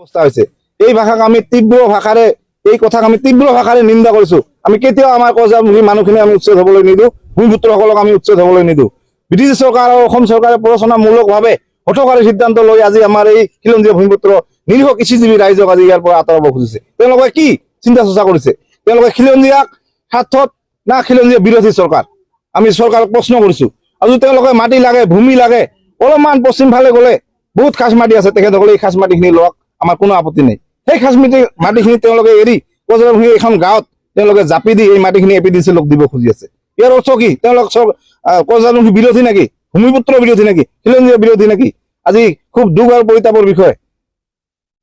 অৱস্থা হৈছে। এই ভাষাক আমি তীব্ৰ ভাষাৰে নিন্দা কৰিছো। আমি কেতিয়াও আমাৰ কজামুখী মানুহখিনি আমি উচ্ছেদ হ'বলৈ নিদিওঁ, ভূমিপুত্ৰসকলক আমি উচ্ছেদ হ'বলৈ নিদিওঁ। ব্ৰিটিছ চৰকাৰ আৰু অসম চৰকাৰে প্ৰৰচনামূলকভাৱে হঠকাৰী সিদ্ধান্ত লৈ আজি আমাৰ এই খিলঞ্জীয়া ভূমিপুত্ৰ নিৰীহ কৃষিজীৱী ৰাইজক আজি ইয়াৰ পৰা আঁতৰাব খুজিছে। তেওঁলোকে কি চিন্তা চৰ্চা কৰিছে? তেওঁলোকে খিলঞ্জীয়াক স্বাৰ্থত না খিলঞ্জীয়া বিৰোধী চৰকাৰ? আমি চৰকাৰক প্ৰশ্ন কৰিছো। আৰু তেওঁলোকে মাটি লাগে, ভূমি লাগে, অলপমান পশ্চিম ফালে গ'লে বহুত খাজ মাটি আছে, তেখেতসকলে এই খাজ মাটিখিনি লওক, আমাৰ কোনো আপত্তি নাই। সেই খাজ মাটিখিনি তেওঁলোকে এৰি কজৰামুখী এখন গাঁৱত তেওঁলোকে জাপি দি এই মাটিখিনি APDCLক দিব খুজি আছে। ইয়াৰ অৰ্থ কি? তেওঁলোক কজৰামুখী বিৰোধী নেকি? ভূমিপুত্ৰ বিৰোধী নেকি? খিলঞ্জীয়া বিৰোধী নেকি? আজি খুব দুখ আৰু পৰিতাপৰ বিষয়।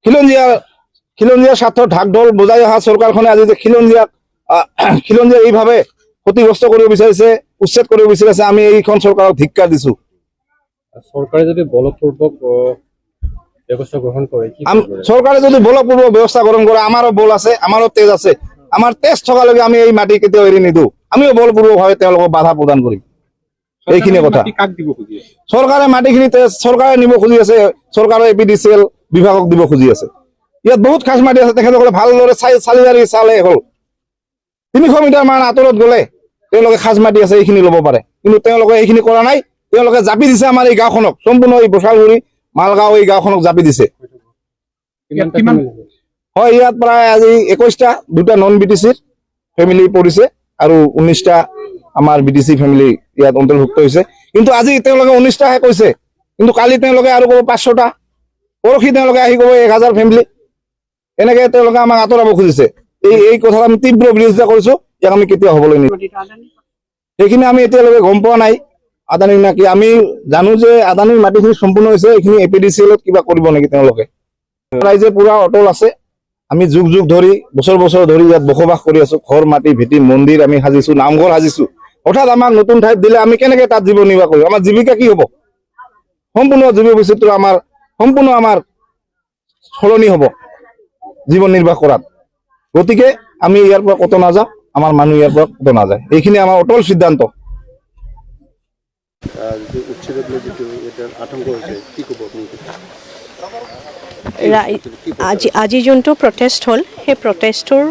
খিলঞ্জীয়াৰ স্বাৰ্থৰ ঢাক ঢোল বজাই অহা চৰকাৰখনে আজি যে খিলঞ্জীয়াক এইভাৱে ক্ষতিগ্ৰস্ত কৰিব বিচাৰিছে, উচ্ছেদ কৰিব বিচাৰিছে, আমি এইখন চৰকাৰক ধিক্কাৰ দিছো। চৰকাৰে যদি বলপূৰ্বক ব্যৱস্থা গ্ৰহণ কৰে, চৰকাৰে যদি বলপূৰ্বক ব্যৱস্থা গ্ৰহণ কৰে, আমাৰো বল আছে, আমাৰো তেজ আছে। আমাৰ তেজ থকালৈকে আমি এই মাটি কেতিয়াও এৰি নিদিওঁ। আমিও বলপূৰ্বকভাৱে তেওঁলোকক বাধা প্ৰদান কৰিম। এইখিনি কথা। চৰকাৰে মাটিখিনি চৰকাৰে নিব খুজি আছে, চৰকাৰৰ APDCL বিভাগক দিব খুজি আছে। ইয়াত বহুত খাজ মাটি আছে, তেখেতসকলে ভালদৰে চালে হ'ল। 300 মিটাৰ মান আঁতৰত গ'লে তেওঁলোকে খাজ মাটি আছে, এইখিনি ল'ব পাৰে। কিন্তু তেওঁলোকে এইখিনি কৰা নাই। তেওঁলোকে জাপি দিছে আমাৰ এই গাঁওখনক, সম্পূৰ্ণ এই বছালগুৰি মালগাঁও এই গাঁওখনক জাপি দিছে। হয়, ইয়াত প্ৰায় আজি 21টা, 2টা নন BTCৰ ফেমিলি পৰিছে আৰু 19টা আমাৰ BTC ফেমিলি ইয়াত অন্তৰ্ভুক্ত হৈছে। কিন্তু আজি তেওঁলোকে 19টাহে কৈছে, কিন্তু কালি তেওঁলোকে আৰু ক'ব 500টা, পৰহি তেওঁলোকে আহি ক'ব 1000 ফেমিলি। এনেকে তেওঁলোকে আমাক আঁতৰাব খুজিছে। এই কথাত আমি তীব্ৰ বিৰোধিতা কৰিছো। ইয়াক আমি কেতিয়াও হ'বলৈ নিদিওঁ। সেইখিনি আমি এতিয়ালৈকে গম পোৱা নাই আদানী নাকি। আমি জানো যে আদানীৰ মাটিখিনি সম্পূৰ্ণ হৈছে, এইখিনি APDCLত কিবা কৰিব নেকি তেওঁলোকে। ৰাইজে পুৰা অটল আছে। আমি যুগ যুগ ধৰি, বছৰ বছৰ ধৰি ইয়াত বসবাস কৰি আছো। ঘৰ, মাটি, ভেটি, মন্দিৰ আমি সাজিছো, নামঘৰ সাজিছো। হঠাৎ আমাক নতুন ঠাইত দিলে আমি কেনেকে তাত জীৱন নিৰ্বাহ কৰিম? আমাৰ জীৱিকা কি হ'ব? সম্পূৰ্ণ জীৱ বৈচিত্ৰ্য সম্পূৰ্ণ আমাৰ সলনি হ'ব জীৱন নিৰ্বাহ কৰাত। গতিকে আমি ইয়াৰ পৰা ক'তো নাযাওঁ, আমাৰ মানুহ ইয়াৰ পৰা ক'তো নাযায়। এইখিনি আমাৰ অটল সিদ্ধান্ত। আজি যোনটো প্ৰটেষ্ট হ'ল, সেই প্ৰটেষ্টটোৰ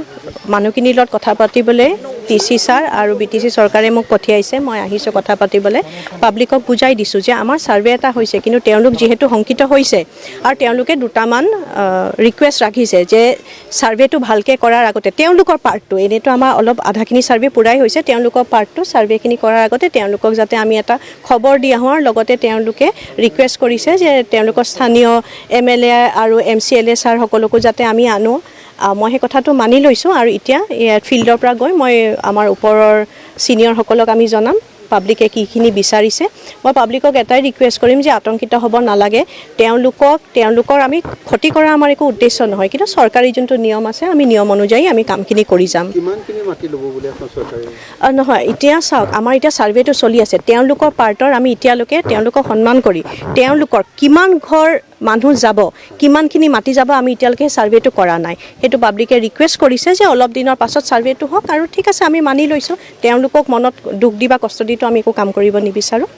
মানুহখিনিৰ লগত কথা পাতিবলৈ TC ছাৰ আৰু BTC চৰকাৰে মোক পঠিয়াইছে। মই আহিছোঁ কথা পাতিবলৈ। পাব্লিকক বুজাই দিছোঁ যে আমাৰ ছাৰ্ভে এটা হৈছে, কিন্তু তেওঁলোক যিহেতু শংকিত হৈছে আৰু তেওঁলোকে দুটামান ৰিকুৱেষ্ট ৰাখিছে যে ছাৰ্ভেটো ভালকৈ কৰাৰ আগতে তেওঁলোকৰ পাৰ্টটো, এনেইতো আমাৰ অলপ আধাখিনি ছাৰ্ভে পূৰাই হৈছে, তেওঁলোকৰ পাৰ্টটো ছাৰ্ভেখিনি কৰাৰ আগতে তেওঁলোকক যাতে আমি এটা খবৰ দি আহোঁ। আৰু লগতে তেওঁলোকে ৰিকুৱেষ্ট কৰিছে যে তেওঁলোকৰ স্থানীয় MLA আৰু MCLA ছাৰ সকলকো যাতে আমি আনো। মই সেই কথাটো মানি লৈছোঁ। আৰু এতিয়া ফিল্ডৰ পৰা গৈ মই আমাৰ ওপৰৰ ছিনিয়ৰসকলক আমি জনাম পাব্লিকে কিখিনি বিচাৰিছে। মই পাব্লিকক এটাই ৰিকুৱেষ্ট কৰিম যে আতংকিত হ'ব নালাগে। তেওঁলোকৰ আমি ক্ষতি কৰা আমাৰ একো উদ্দেশ্য নহয়, কিন্তু চৰকাৰী যোনটো নিয়ম আছে আমি নিয়ম অনুযায়ী আমি কামখিনি কৰি যাম। নহয়, এতিয়া চাওক, আমাৰ এতিয়া ছাৰ্ভেটো চলি আছে। তেওঁলোকৰ পাৰ্টৰ আমি এতিয়ালৈকে তেওঁলোকক সন্মান কৰি তেওঁলোকৰ কিমান ঘৰ মানুহ যাব, কিমানখিনি মাটি যাব, আমি এতিয়ালৈকে ছাৰ্ভেটো কৰা নাই। সেইটো পাব্লিকে ৰিকুৱেষ্ট কৰিছে যে অলপ দিনৰ পাছত ছাৰ্ভেটো হওক। আৰু ঠিক আছে, আমি মানি লৈছোঁ। তেওঁলোকক মনত দুখ দি বা কষ্ট দিটো আমি একো কাম কৰিব নিবিচাৰোঁ।